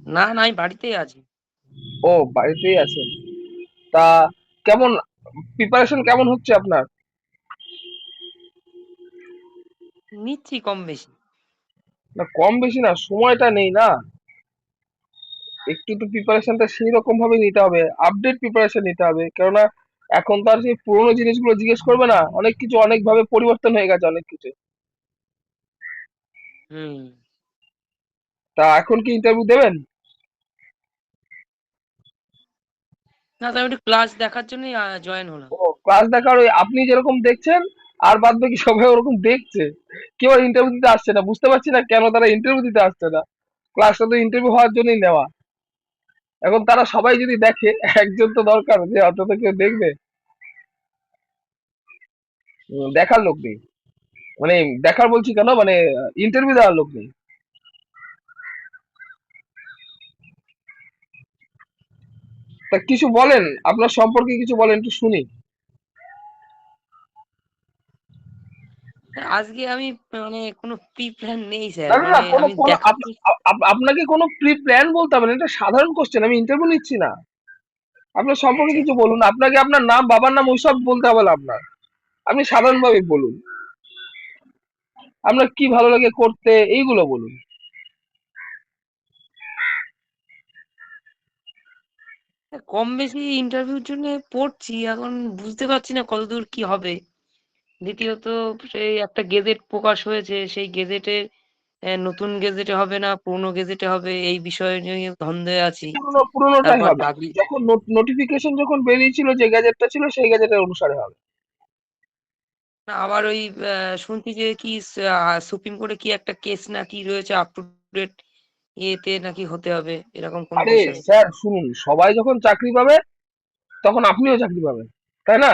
না, না, আমি বাড়িতেই আছি। ও, বাড়িতেই আছেন। তা কেমন প্রিপারেশন কেমন হচ্ছে আপনার? নিচ্ছি কম বেশি। না, কম বেশি না, সময়টা নেই না। একটু তো প্রিপারেশনটা সেই রকম ভাবে নিতে হবে, আপডেট প্রিপারেশন নিতে হবে, কেননা এখন তো আর সেই পুরোনো জিনিসগুলো জিজ্ঞেস করবে না, অনেক কিছু অনেক ভাবে পরিবর্তন হয়ে গেছে অনেক কিছু। হুম। তা এখন কি ইন্টারভিউ দেবেন? না, তো আমি একটু ক্লাস দেখার জন্যই জয়েন হলাম। ও, ক্লাস দেখার ওই আপনি যেরকম দেখছেন আর বাদ বাকি সবাই ওরকম দেখছে, কেউ ইন্টারভিউ দিতে আসছে না, বুঝতে পারছি না কেন তারা ইন্টারভিউ দিতে আসছে না। ক্লাসটা তো ইন্টারভিউ হওয়ার জন্যই নেওয়া। এখন তারা সবাই যদি দেখে, একজন তো দরকার যে অন্তত কেউ দেখবে। দেখার লোক নেই, মানে দেখার বলছি কেন, মানে ইন্টারভিউ দেওয়ার লোক নেই। তা কিছু বলেন, আপনার সম্পর্কে কিছু বলেন, একটু শুনি। আজকে আমি মানে কোনো প্রি প্ল্যান নেই স্যার, না না না, মানে কোনো আমি কোনো দেখাচ্ছি। আপনাকে কোনো প্রি প্ল্যান বলতে হবে না, এটা সাধারণ কোশ্চেন, আমি ইন্টারভিউ নিচ্ছি না। আপনার সম্পর্কে আচ্ছা, কিছু বলুন, আপনাকে আপনার নাম বাবার নাম ওইসব বলতে হবে না আপনার। আপনি সাধারণ ভাবে বলুন, আপনার কি ভালো লাগে করতে, এইগুলো বলুন। কম বেশি ইন্টারভিউর জন্য পড়ছি, এখন বুঝতে পারছি না কতদূর কি হবে। দ্বিতীয়ত সেই একটা গেজেট প্রকাশ হয়েছে, সেই গেজেটে নতুন গেজেটে হবে না পুরনো গেজেটে হবে, এই বিষয় নিয়ে দ্বন্দ্বে আছি। পুরোনোটাই তারপর হবে। চাকরি। যখন নোটিফিকেশন যখন বেরিয়েছিল, যে গ্যাজেটটা ছিল সেই গ্যাজেটের অনুসারে হবে। না, আবার ওই শুনছি যে কি সুপ্রিম কোর্টে কি একটা কেস না কি রয়েছে, আপ টু ডেট ইয়েতে নাকি হতে হবে, এরকম কোন আরে বিষয়। স্যার শুনুন, সবাই যখন চাকরি পাবে তখন আপনিও চাকরি পাবেন, তাই না?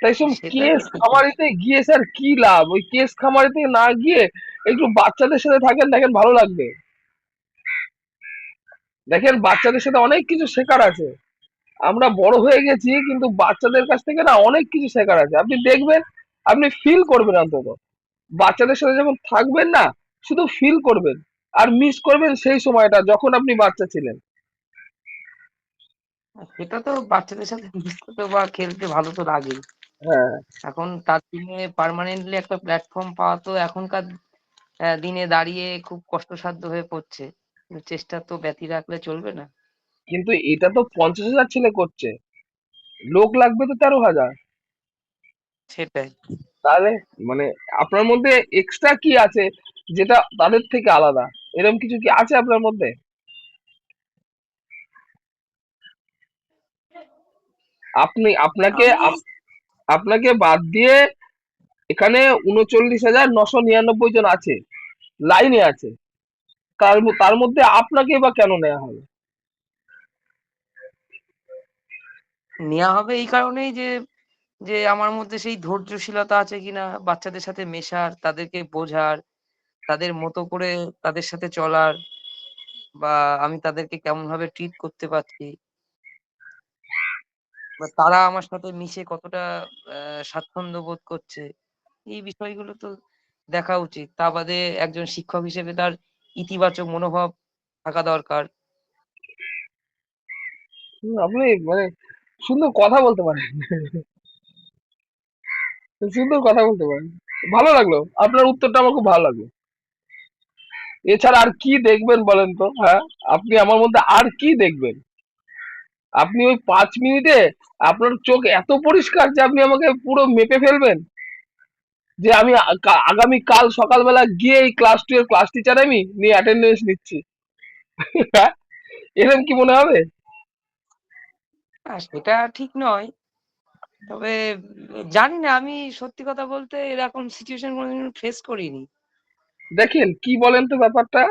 তাই সব সেটা তো কেস ঠিকই। খামারিতে গিয়ে স্যার কি লাভ? ওই কেস খামারিতে না গিয়ে একটু বাচ্চাদের সাথে থাকেন, দেখেন ভালো লাগবে। দেখেন বাচ্চাদের সাথে অনেক কিছু শেখার আছে। আমরা বড় হয়ে গেছি কিন্তু বাচ্চাদের কাছ থেকে না অনেক কিছু শেখার আছে, আপনি দেখবেন, আপনি ফিল করবেন অন্তত। বাচ্চাদের সাথে যখন থাকবেন না, শুধু ফিল করবেন আর মিস করবেন সেই সময়টা যখন আপনি বাচ্চা ছিলেন। সেটা তো বাচ্চাদের সাথে মিশতে তো বা খেলতে ভালো তো লাগেই। হ্যাঁ, এখন তার জন্য পার্মানেন্টলি একটা প্ল্যাটফর্ম পাওয়া তো এখনকার দিনে দাঁড়িয়ে খুব কষ্টসাধ্য হয়ে পড়ছে। কিন্তু চেষ্টা তো ব্যতি রাখলে চলবে না। কিন্তু এটা তো 50,000 ছেলে করছে, লোক লাগবে তো 13,000। সেটাই। তাহলে মানে আপনার মধ্যে এক্সট্রা কি আছে যেটা তাদের থেকে আলাদা? এরকম কিছু কি আছে আপনার মধ্যে? আপনি আপনাকে আমি আপনাকে বাদ দিয়ে এখানে 39,999 জন আছে, লাইনে আছে। তার মধ্যে আপনাকে বা কেন নেওয়া হবে? নেওয়া হবে এই কারণেই যে যে আমার মধ্যে সেই ধৈর্যশীলতা আছে কিনা বাচ্চাদের সাথে মেশার, তাদেরকে বোঝার, তাদের মতো করে তাদের সাথে চলার, বা আমি তাদেরকে কেমন ভাবে ট্রিট করতে পারছি, বা তারা আমার সাথে মিশে কতটা স্বাচ্ছন্দ্য বোধ করছে, এই বিষয়গুলো তো দেখা উচিত। তা বাদে একজন শিক্ষক হিসেবে তার ইতিবাচক মনোভাব থাকা দরকার। আপনি মানে সুন্দর কথা বলতে পারেন, সুন্দর কথা বলতে পারেন। ভালো লাগলো, আপনার উত্তরটা আমার খুব ভালো লাগলো। এছাড়া আর কি দেখবেন বলেন তো? হ্যাঁ, আপনি আমার মধ্যে আর কি দেখবেন? আপনি ওই 5 মিনিটে আপনার চোখ এত পরিষ্কার যে আপনি আমাকে পুরো মেপে ফেলবেন, যে আমি আগামী কাল সকালবেলা গিয়ে এই ক্লাস 2 এর ক্লাস টিচার আমি নিয়ে অ্যাটেন্ডেন্স নিচ্ছি। হ্যাঁ, এরকম কি মনে হবে? না, সেটা ঠিক নয়। তবে জানি না, আমি সত্যি কথা বলতে এরকম সিচুয়েশন কোনোদিন ফেস করিনি। দেখেন কি বলেন তো ব্যাপারটা,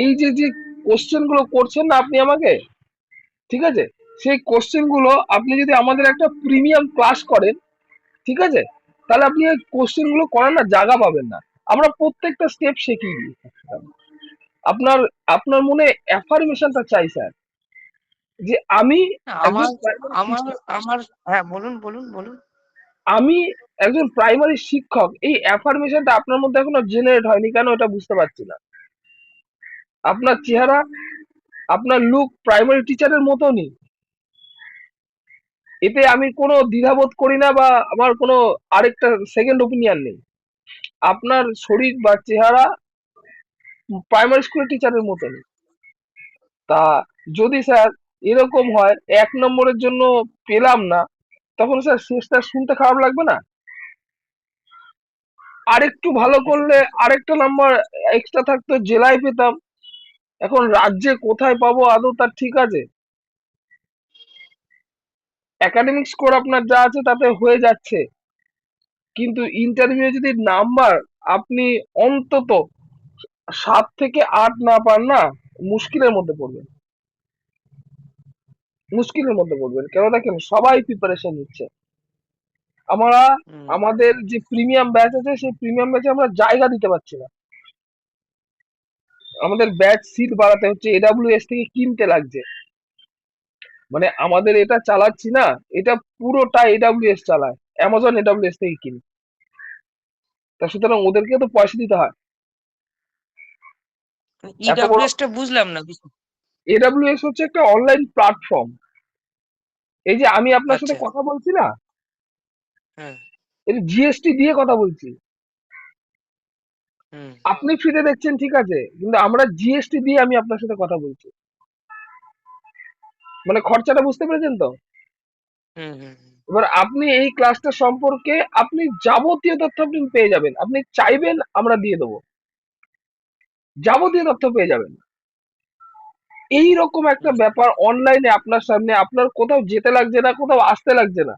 এই যে যে কোশ্চেন গুলো করছেন না আপনি আমাকে, ঠিক আছে, সেই কোশ্চেন গুলো আপনি যদি আমাদের একটা প্রিমিয়াম ক্লাস করেন, ঠিক আছে, তাহলে আপনি এই কোশ্চেন গুলো করার না জায়গা পাবেন না। আমরা প্রত্যেকটা স্টেপ শিখিয়ে দিই। আপনার আপনার মনে অ্যাফার্মেশনটা চাই স্যার, যে আমি না, একজন আমার প্রাইমারি আমার শিক্ষক। আমার হ্যাঁ, বলুন, বলুন, বলুন। আমি একজন প্রাইমারি শিক্ষক, এই অ্যাফার্মেশনটা আপনার মধ্যে এখনো জেনারেট হয়নি কেন, এটা বুঝতে পারছি না। আপনার চেহারা, আপনার লুক প্রাইমারি টিচারের মতনই। এতে আমি কোনো দ্বিধাবোধ করি না বা আমার কোনো আরেকটা সেকেন্ড ওপিনিয়ন নেই। আপনার শরীর বা চেহারা প্রাইমারি স্কুলের টিচারের মতনই। তা যদি স্যার এরকম হয় 1 নম্বরের জন্য পেলাম না, তখন স্যার শেষটা শুনতে খারাপ লাগবে না? আরেকটু ভালো করলে আরেকটা নাম্বার এক্সট্রা থাকতো, জেলায় পেতাম। এখন রাজ্যে কোথায় পাবো আদৌ তার ঠিক আছে? একাডেমিক স্কোর আপনার যা আছে তাতে হয়ে যাচ্ছে, কিন্তু ইন্টারভিউ যদি নাম্বার আপনি অন্তত 7 থেকে 8 না পান না, মুশকিলের মধ্যে পড়বেন। মুশকিলের মধ্যে পড়বেন কেন দেখেন, সবাই প্রিপারেশন নিচ্ছে। আমরা হুম আমাদের যে প্রিমিয়াম ব্যাচ আছে সেই প্রিমিয়াম ব্যাচে আমরা জায়গা দিতে পারছি না। আমাদের ব্যাচ সিট বাড়াতে হচ্ছে, এডাব্লিউএস থেকে কিনতে লাগছে। মানে আমাদের এটা চালাচ্ছি না, এটা পুরোটা এডাব্লিউএস চালায়, অ্যামাজন এডাব্লিউএস থেকে কিনি। তা সুতরাং ওদেরকে তো পয়সা দিতে হয়। এত বড় ইডব্লিউএস টা বুঝলাম না এডাব্লিউএস হচ্ছে একটা অনলাইন প্ল্যাটফর্ম। এই যে আমি আপনার সাথে আচ্ছা কথা বলছি না, হ্যাঁ এটা জিএসটি দিয়ে কথা বলছি। হুম আপনি ফ্রিতে দেখছেন ঠিক আছে, কিন্তু আমরা জিএসটি দিয়ে আমি আপনার সাথে কথা বলছি। মানে খরচাটা বুঝতে পেরেছেন তো? হুম হুম হুম এবার আপনি এই ক্লাসটা সম্পর্কে আপনি যাবতীয় তথ্য আপনি পেয়ে যাবেন, আপনি চাইবেন আমরা দিয়ে দেবো, যাবতীয় তথ্য পেয়ে যাবেন। এই রকম একটা হুম ব্যাপার অনলাইনে আপনার সামনে, আপনার কোথাও যেতে লাগছে না, কোথাও আসতে লাগছে না,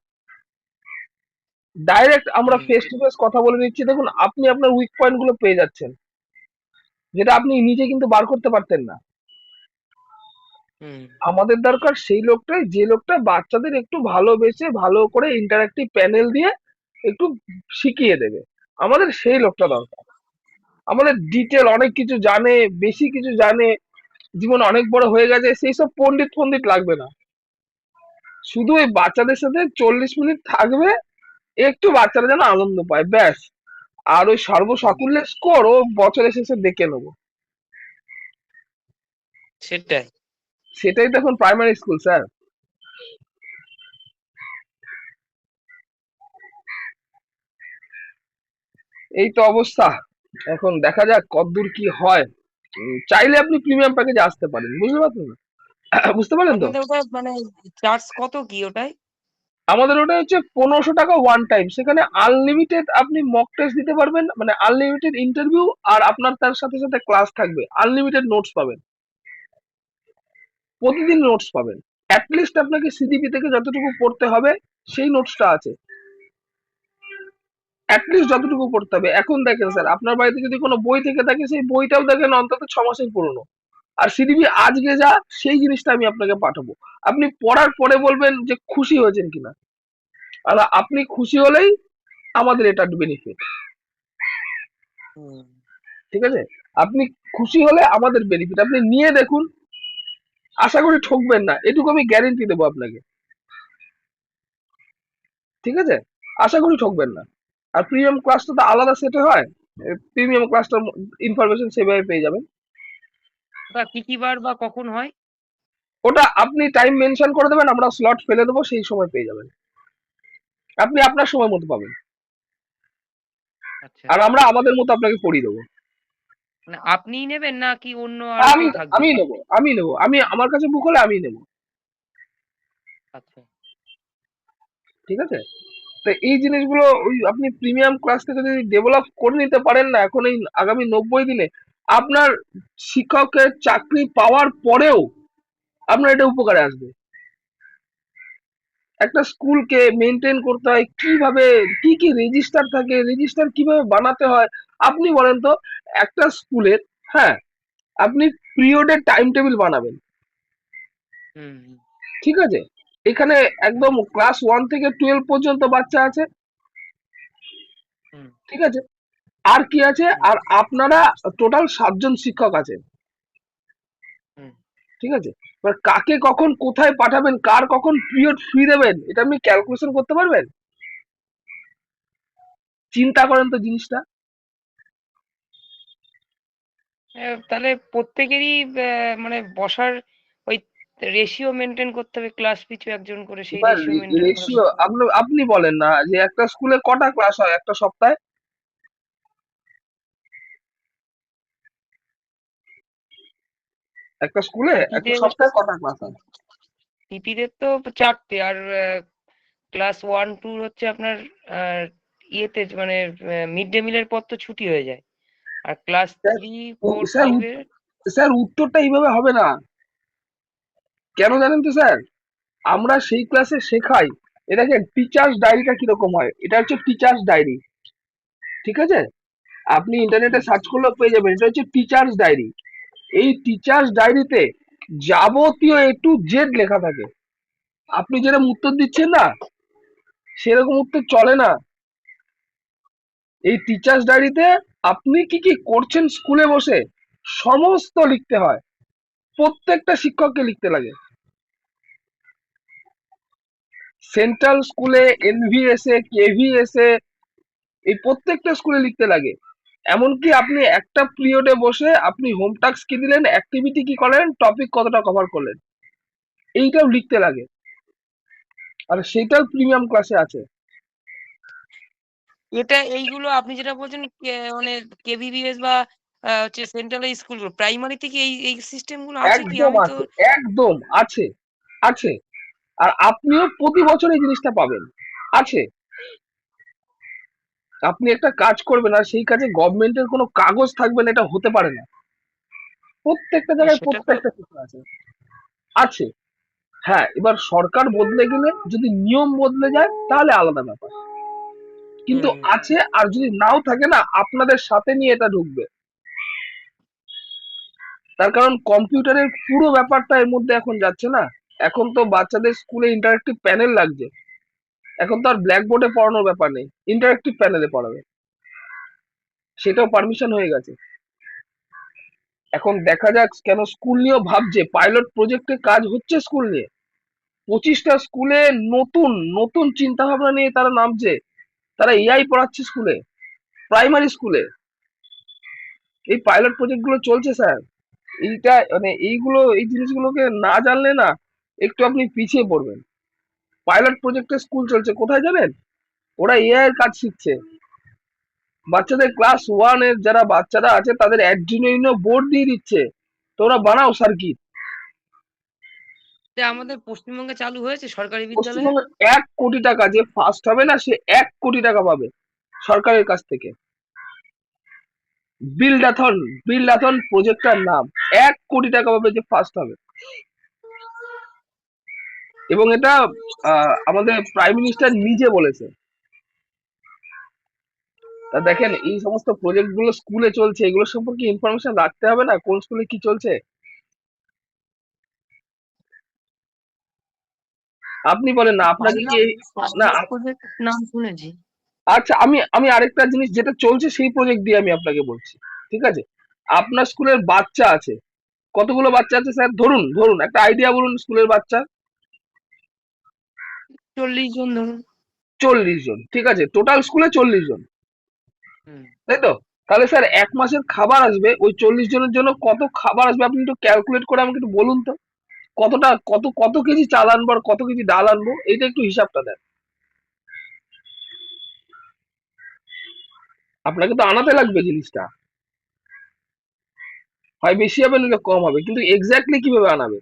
ডাইরেক্ট আমরা হুম ফেস টু ফেস কথা বলে নিচ্ছি। দেখুন আপনি আপনার উইক পয়েন্ট গুলো পেয়ে যাচ্ছেন, যেটা আপনি নিজে কিন্তু বার করতে পারতেন না। হুম আমাদের দরকার সেই লোকটাই, যে লোকটা বাচ্চাদের একটু ভালোবেসে ভালো করে ইন্টারঅ্যাক্টিভ প্যানেল দিয়ে একটু শিখিয়ে দেবে। আমাদের সেই লোকটা দরকার। আমাদের ডিটেল অনেক কিছু জানে, বেশি কিছু জানে, জীবন অনেক বড় হয়ে গেছে, সেই সব পণ্ডিত ফন্ডিত লাগবে না। শুধু ওই বাচ্চাদের সাথে 40 মিনিট থাকবে, একটু বাচ্চারা যেন আনন্দ পায়, ব্যাস। আর ওই হুম সর্বসাকুল্যে স্কোর ও বছরের শেষে দেখে নেবো। সেটাই সেটাই তো এখন প্রাইমারি স্কুল স্যার। এই তো অবস্থা। এখন দেখা যাক কতদূর কি হয়। চাইলে আপনি প্রিমিয়াম প্যাকেজে আসতে পারেন, বুঝতে পারছেন না? বুঝতে পারলেন তো? আপনাদের ওটা মানে চার্জ কত কি ওটাই আমাদের ওটা হচ্ছে 1500 টাকা ওয়ান টাইম, সেখানে আনলিমিটেড আপনি মক টেস্ট দিতে পারবেন, মানে আনলিমিটেড ইন্টারভিউ, আর আপনার তার সাথে সাথে ক্লাস থাকবে, আনলিমিটেড নোটস পাবেন, প্রতিদিন নোটস পাবেন। অ্যাটলিস্ট আপনাকে সিডিপি থেকে যতটুকু পড়তে হবে সেই নোটসটা আছে, অ্যাটলিস্ট যতটুকু পড়তে হবে। এখন দেখেন স্যার, আপনার বাড়িতে যদি কোনো বই থেকে থাকে সেই বইটাও দেখেন অন্তত 6 মাসের পুরনো। আর সিডিপি আজকে যা, সেই জিনিসটা আমি আপনাকে পাঠাবো, আপনি পড়ার পরে বলবেন যে খুশি হয়েছেন কিনা। আর আপনি খুশি হলেই আমাদের এটা বেনিফিট। হুম ঠিক আছে? আপনি খুশি হলে আমাদের বেনিফিট, আপনি নিয়ে দেখুন, আশা করি ঠকবেন না, এটুকু আমি গ্যারেন্টি দেবো আপনাকে। ঠিক আছে? আশা করি ঠকবেন না। আর প্রিমিয়াম ক্লাসটা তো আলাদা সেটে হয়, প্রিমিয়াম ক্লাসটার ইনফরমেশন সেভাবে পেয়ে যাবেন। ওটা কি কি বার বা কখন হয় ওটা আপনি টাইম মেনশন করে দেবেন, আমরা স্লট ফেলে দেবো, সেই সময় পেয়ে যাবেন। আপনি আপনার সময় মতো পাবেন, আচ্ছা আর আমরা আমাদের মতো আপনাকে পড়িয়ে দেবো। মানে আপনিই নেবেন না কি অন্য আরো আমি কেউ থাকবে আমি নেবো, আমি নেবো, আমি আমার কাছে বুক হলে আমি নেবো। আচ্ছা ঠিক আছে? তো এই জিনিসগুলো ওই আপনি প্রিমিয়াম ক্লাস থেকে যদি ডেভেলপ করে নিতে পারেন না এখন এই আগামী 90 দিনে, আপনার শিক্ষকের চাকরি পাওয়ার পরেও আপনার এটা উপকারে আসবে। একটা স্কুলকে মেনটেন করতে হয় কিভাবে, কি কি রেজিস্টার থাকে, রেজিস্টার কিভাবে বানাতে হয়। আপনি বলেন তো, একটা স্কুলের, হ্যাঁ, আপনি পিরিয়ডের টাইম টেবিল বানাবেন, হুম হুম ঠিক আছে? এখানে হুম একদম ক্লাস 1 থেকে 12 পর্যন্ত বাচ্চা আছে, হুম ঠিক আছে? আর কি আছে, হুম আর আপনারা টোটাল 7 জন শিক্ষক আছেন, হুম ঠিক আছে? এবার কাকে কখন কোথায় পাঠাবেন, কার কখন পিরিয়ড ফ্রি দেবেন, এটা আপনি ক্যালকুলেশন করতে পারবেন? চিন্তা করেন তো জিনিসটা। তাহলে প্রত্যেকেরই মানে বসার ওই রেশিও মেনটেন করতে হবে, ক্লাস পিছু একজন করে, সেই এবার রেশিও মেনটেন করে রেশিও বসতে হবে। আপনি আপনি বলেন না যে একটা স্কুলে কটা ক্লাস হয় একটা সপ্তাহে? একটা স্কুলে একটা পিপিদের সপ্তাহে কটা ক্লাস হয়? পিপিদের তো 4টে, আর ক্লাস 1 2 হচ্ছে আপনার ইয়েতে মানে মিড ডে মিলের পর তো ছুটি হয়ে যায়। আর ক্লাস স্যার 3 4 5 এর স্যার উত্তরটা এইভাবে হবে না। কেন জানেন তো স্যার? আমরা সেই ক্লাসে শেখাই, এটাকে টিচার্স ডায়েরিটা কিরকম হয়, এটা হচ্ছে টিচার্স ডায়েরি। ঠিক আছে, আপনি ইন্টারনেটে হুম, সার্চ করলেও পেয়ে যাবেন, এটা হচ্ছে টিচার্স ডায়েরি। এই টিচার্স ডায়েরিতে যাবতীয় A to Z লেখা থাকে। আপনি যেরকম উত্তর দিচ্ছেন না, সেরকম উত্তর চলে না। এই টিচার্স ডায়েরিতে আপনি কি কি করছেন স্কুলে বসে সমস্ত লিখতে হয়, প্রত্যেকটা শিক্ষককে লিখতে লাগে। সেন্ট্রাল স্কুলে, এনভিএসএ, কেভিএসএ, এই প্রত্যেকটা স্কুলে লিখতে লাগে। এমনকি আপনি একটা পিরিয়ডে বসে আপনি হোম টাস্ক কি দিলেন, অ্যাক্টিভিটি কি করলেন, টপিক কতটা কভার করলেন, এইটাও লিখতে লাগে। আর সেটাও প্রিমিয়াম ক্লাসে আছে। এটা এইগুলো আপনি যেটা বলছেন মানে কেভিবিএস বা হচ্ছে সেন্ট্রাল স্কুলগুলো, প্রাইমারিতে কি এই এই সিস্টেম গুলো আছে কি? একদম আমি তো আছে, একদম আছে, আছে। আর আপনিও প্রতি বছর এই জিনিসটা পাবেন, আছে। আপনি একটা কাজ করবেন আর সেই কাজে গভর্নমেন্টের কোনো কাগজ থাকবে না, এটা হতে পারে না। প্রত্যেকটা জায়গায় সেটা তো প্রত্যেকটা কিছু আছে, আছে। হ্যাঁ, এবার সরকার বদলে গেলে যদি নিয়ম বদলে যায় তাহলে আলাদা ব্যাপার, কিন্তু হুম, আছে। আর যদি নাও থাকে না, আপনাদের সাথে নিয়ে এটা ঢুকবে। তার কারণ কম্পিউটারের পুরো ব্যাপারটা এর মধ্যে এখন যাচ্ছে না। এখন তো বাচ্চাদের স্কুলে ইন্টারেক্টিভ প্যানেল লাগছে। এখন তো আর ব্ল্যাকবোর্ডে পড়ানোর ব্যাপার নেই, ইন্টারেক্টিভ প্যানেলে পড়াবে, সেটাও পারমিশন হয়ে গেছে। এখন দেখা যাক, কেন স্কুল নিয়েও ভাবছে, পাইলট প্রজেক্টে কাজ হচ্ছে স্কুল নিয়ে। 25টা স্কুলে নতুন নতুন চিন্তা ভাবনা নিয়ে তারা নামছে। তারা এআই পড়াচ্ছে স্কুলে, প্রাইমারি স্কুলে। এই পাইলট প্রজেক্ট গুলো চলছে স্যার। এইটা মানে এইগুলো, এই জিনিসগুলোকে না জানলে না একটু আপনি পিছিয়ে পড়বেন। পাইলট প্রজেক্টে স্কুল চলছে কোথায় জানেন? ওরা এআই এর কাজ শিখছে। বাচ্চাদের ক্লাস 1 এর যারা বাচ্চারা আছে তাদের অ্যাড্রিনো বোর্ড দিয়ে দিচ্ছে, তোরা বানাও সার্কিট। এটা আমাদের পশ্চিমবঙ্গে চালু হয়েছে সরকারি বিদ্যালয়ে। পশ্চিমবঙ্গের 1 কোটি টাকা, যে ফার্স্ট হবে না সে 1 কোটি টাকা পাবে সরকারের কাছ থেকে। বিল্ডাথন, বিল্ডাথন প্রজেক্টটার নাম। 1 কোটি টাকা পাবে যে ফার্স্ট হবে। এবং এটা আমাদের প্রাইম মিনিস্টার নিজে বলেছে। তা দেখেন, এই সমস্ত প্রজেক্ট গুলো স্কুলে চলছে, এগুলো সম্পর্কে ইনফরমেশন রাখতে হবে না, কোন স্কুলে কি চলছে। আপনি বলেন না, আপনাকে কি না পাইলট প্রজেক্ট নাম শুনেছি। আচ্ছা, আমি আমি আরেকটা জিনিস যেটা চলছে সেই প্রজেক্ট দিয়ে আমি আপনাকে বলছি। ঠিক আছে, আপনার স্কুলের বাচ্চা আছে, কতগুলো বাচ্চা আছে স্যার? ধরুন ধরুন একটা আইডিয়া বলুন, স্কুলের বাচ্চা 40 জন ধরুন। 40 জন, ঠিক আছে, টোটাল স্কুলে 40 জন, হুম। তাই তো? তাহলে স্যার 1 মাসের খাবার আসবে ওই 40 জনের জন্য, কত খাবার আসবে আপনি একটু ক্যালকুলেট করে আমাকে একটু বলুন তো। কতটা, কত কত কেজি চাল আনবো আর কত কেজি ডাল আনবো, এইটা একটু হিসাবটা দেন। আপনাকে তো আনাতে লাগবে জিনিসটা, হয় বেশি হবে নাহলে কম হবে, কিন্তু এক্স্যাক্টলি কিভাবে আনাবে?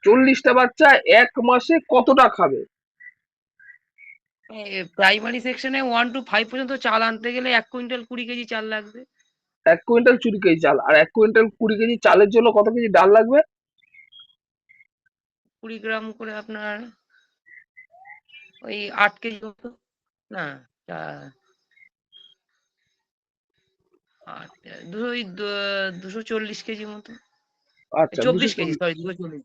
40টা বাচ্চা 1 মাসে কতটা খাবে? প্রাইমারি সেকশনে 1 to 5 পর্যন্ত চাল আনতে গেলে 1 কুইন্টাল 20 কেজি চাল লাগবে। 1 কুইন্টাল 20 কেজি চাল, আর 1 কুইন্টাল 20 কেজি চালের জন্য কত কেজি ডাল লাগবে? 20 গ্রাম করে আপনার ওই 8 কেজি মতো। না, আহ, ওই 240 কেজি মতো। আচ্ছা, 24 কেজি, 240। সরি, 240,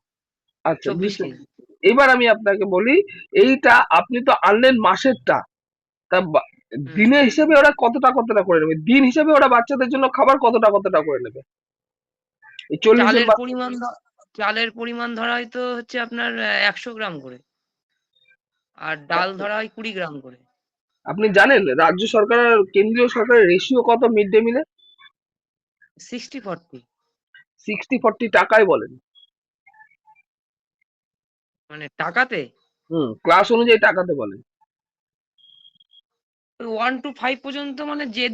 আচ্ছা, 24 কেজি। 240। এবার আমি আপনাকে বলি, এইটা আপনি তো আনলেন মাসেরটা, তা হুম। দিনের হিসেবে ওরা কতটা কতটা করে নেবে, দিন হিসেবে ওরা বাচ্চাদের জন্য খাবার কতটা কতটা করে নেবে, এই 40 জন চালের বাচ্চা? পরিমাণ চালের পরিমাণ ধরা হয়তো হচ্ছে আপনার 100 গ্রাম করে, আর ডাল ধরা হয় 20 গ্রাম করে। আপনি জানেন রাজ্য সরকার আর কেন্দ্রীয় সরকারের রেশিও কত মিড ডে মিলে? 60-40? 60-40 টাকায় বলেন। মানে টাকাতে? ক্লাস অনুযায়ী টাকাতে বলেন। 1 to 5 পর্যন্ত, মানে যে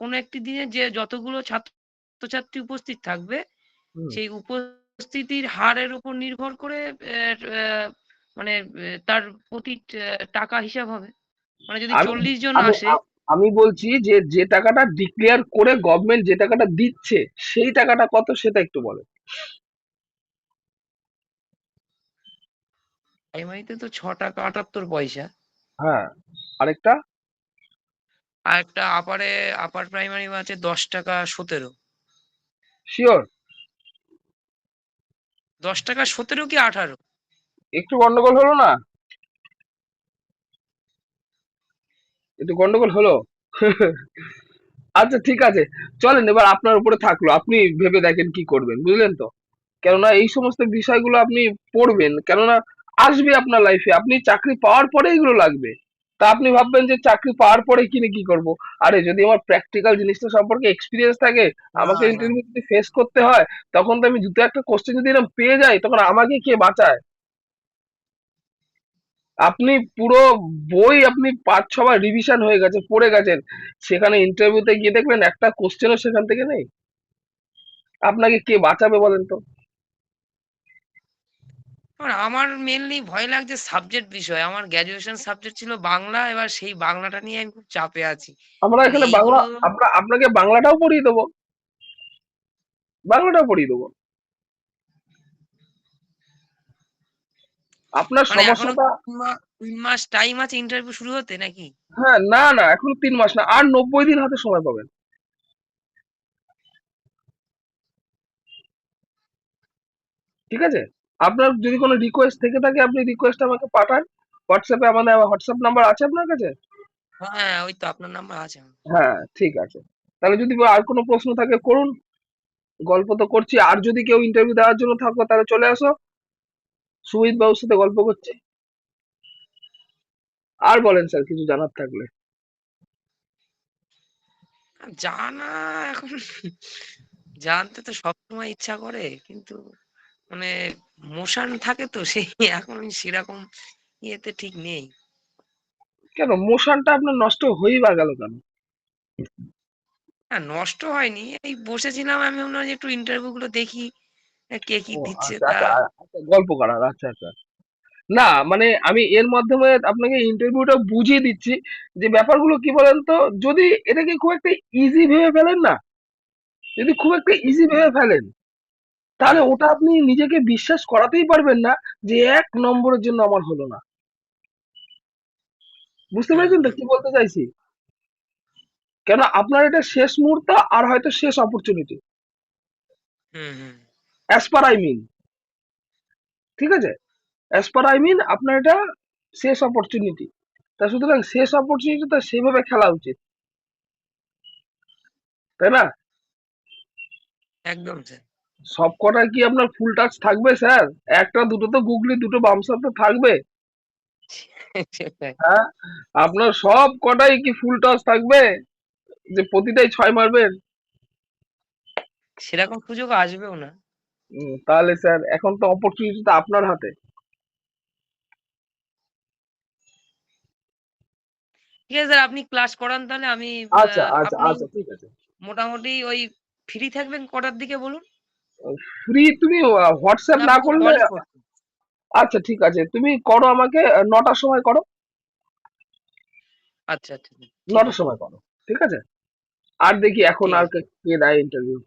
কোনো একটি দিনে যে যতগুলো ছাত্রছাত্রী উপস্থিত থাকবে হুম। সেই উপস্থিতির হারের উপর নির্ভর করে মানে তার প্রতি টাকা হিসাব হবে। মানে যদি আমি 40 জন আমি আসে, আমি বলছি যে যে টাকাটা ডিক্লেয়ার করে গভর্নমেন্ট যে টাকাটা দিচ্ছে সেই টাকাটা কত সেটা একটু বলেন। প্রাইমারিতে তো 6 টাকা 78 পয়সা। হ্যাঁ, আরেকটা। আর একটা আপার প্রাইমারি আছে 10 টাকা 17। শিওর? 10 টাকা 17 কি 18? একটু গন্ডগোল হলো না? একটু গন্ডগোল হলো। আচ্ছা ঠিক আছে, চলেন এবার আপনার উপরে থাকলো, আপনি ভেবে দেখেন কি করবেন, বুঝলেন তো? কেননা এই সমস্ত বিষয়গুলো আপনি পড়বেন, কেননা আসবে আপনার লাইফে, আপনি চাকরি পাওয়ার পরে এগুলো লাগবে। তা আপনি ভাববেন যে চাকরি পাওয়ার পরে কিনে কি করব? আরে যদি আমার প্র্যাকটিক্যাল জিনিসটা সম্পর্কে এক্সপিরিয়েন্স থাকে, না, আমাকে না। ইন্টারভিউ যদি ফেস করতে হয়, তখন তো আমি দুটো একটা কোশ্চেন যদি এরকম পেয়ে যাই, তখন আমাকে কে বাঁচায়? আপনি পুরো বই আপনি 5-6 বার রিভিশন হয়ে গেছে, পড়ে গেছেন, সেখানে ইন্টারভিউতে গিয়ে দেখবেন একটা কোশ্চেনও সেখান থেকে নেই। আপনাকে কে বাঁচাবে বলেন তো? আমার মেনলি ভয় লাগছে সাবজেক্ট বিষয়। আমার গ্র্যাজুয়েশন সাবজেক্ট ছিল বাংলা, এবার সেই বাংলাটা নিয়ে আমি খুব চাপে আছি। আমরা কারণ এখানে বাংলা, এইগুলো আপনাকে বাংলাটাও পড়িয়ে দেবো, বাংলাটাও পড়িয়ে দেবো। আপনার মানে এখনো সমস্যাটা, 3 মাস টাইম আছে ইন্টারভিউ শুরু হতে নাকি? হ্যাঁ, না না, এখন 3 মাস না, আর 90 দিন হাতে সময় পাবেন। ঠিক আছে? আপনার যদি কোনো রিকোয়েস্ট থেকে থাকে, আপনি রিকোয়েস্ট আমাকে পাঠান হোয়াটসঅ্যাপে, আমাদের হোয়াটসঅ্যাপ নাম্বার আছে আপনার কাছে? হ্যাঁ, ওই তো আপনার নাম্বার আছে আমার। হ্যাঁ ঠিক আছে। তাহলে যদি আর কোনো প্রশ্ন থাকে করুন, গল্প তো করছি, আর যদি কেউ ইন্টারভিউ দেওয়ার জন্য থাকো তাহলে চলে আসো, সুমিত বাবুর সাথে গল্প করছি। আর বলেন স্যার কিছু জানার থাকলে। জানা এখন জানতে তো সবসময় ইচ্ছা করে, কিন্তু মানে মোশন থাকে তো সেই এখন আমি সেরকম ইয়েতে ঠিক নেই। কেন মোশনটা আপনার নষ্ট হয়েই বা গেল কেন? না, নষ্ট হয়নি, এই বসেছিলাম, আমি ভাবলাম যে একটু ইন্টারভিউ গুলো দেখি কে কি ও দিচ্ছে আচ্ছা তা। আচ্ছা আচ্ছা, গল্প করার, আচ্ছা আচ্ছা। না মানে আমি এর মাধ্যমে আপনাকে ইন্টারভিউটা বুঝিয়ে দিচ্ছি যে ব্যাপারগুলো কি বলেন তো, যদি এটাকে খুব একটা ইজি ভেবে ফেলেন না, যদি খুব একটা ইজি ভেবে ফেলেন, তাহলে হ্যাঁ, ওটা আপনি নিজেকে বিশ্বাস করাতেই পারবেন না যে 1 নম্বরের জন্য আমার হলো না। বুঝতে হুম, পেরেছেন তো হুম, কি বলতে চাইছি? কেন আপনার এটা শেষ মুহূর্ত, আর হয়তো শেষ opportunity, hmm, hmm. As per I mean. ঠিক আছে? অ্যাজ পার আই মিন আপনার এটা শেষ অপরচুনিটি। তা সুতরাং শেষ অপরচুনিটি সেভাবে খেলা উচিত, তাই না? একদম স্যার। সব কটায় কি আপনার ফুল টাচ থাকবে স্যার? একটা দুটো তো গুগলি, দুটো বামসার তো থাকবে। সেটাই। হ্যাঁ, আপনার সব কটাই কি ফুল টাচ থাকবে যে প্রতিটাই 6 মারবেন? সেরকম সুযোগ আসবেও না। তাহলে স্যার এখন তো অপরচুনিটিটা আপনার হাতে। ঠিক আছে স্যার, আপনি ক্লাস করান তাহলে। আমি আচ্ছা আচ্ছা আপনি আচ্ছা ঠিক আছে। মোটামুটি ওই ফ্রি থাকবেন কটার দিকে বলুন? ফ্রি তুমি হোয়াটসঅ্যাপ না, না আপনি তো করলে, কলই করছেন। আচ্ছা ঠিক আছে, তুমি করো আমাকে 9টার সময় করো, আচ্ছা, আচ্ছা, ঠিক 9টার আছে, সময় করো। ঠিক আছে? আর দেখি এখন ঠিক আর আছে। কে কে দেয় ইন্টারভিউ।